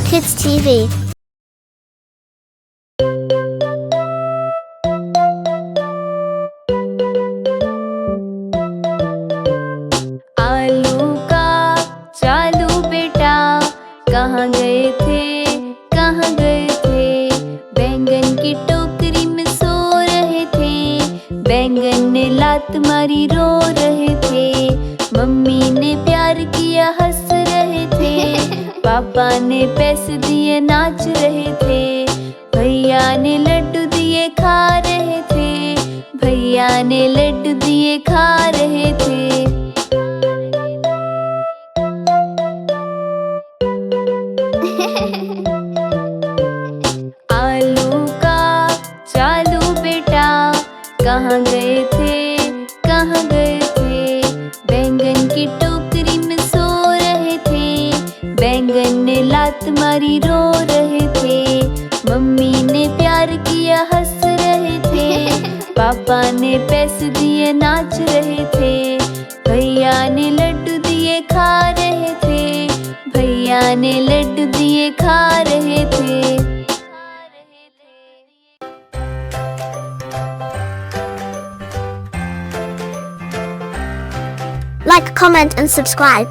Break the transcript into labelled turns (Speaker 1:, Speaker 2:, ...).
Speaker 1: Kids TV.
Speaker 2: आलू का चालू बेटा, कहाँ गए थे, कहाँ गए थे? बैंगन की टोकरी में सो रहे थे, बैंगन ने लात मारी रो रहे थे। मम्मी ने प्यार किया हंस रहे थे, पापा ने पैसे दिए नाच रहे थे। भैया ने लड्डू दिए खा रहे थे, भैया ने लड्डू दिए खा रहे थे। आलू का चालू बेटा, कहाँ गए थे, कहाँ गए थे? बैंगन की टोकरी में सो रहे थे, बैंगन ने लात मारी रो रहे थे। मम्मी ने प्यार किया हंस रहे थे, पापा ने पैसे दिए नाच रहे थे। भैया ने लड्डू दिए खा रहे थे, भैया ने लड्डू दिए खा रहे थे।
Speaker 1: Like, comment and subscribe.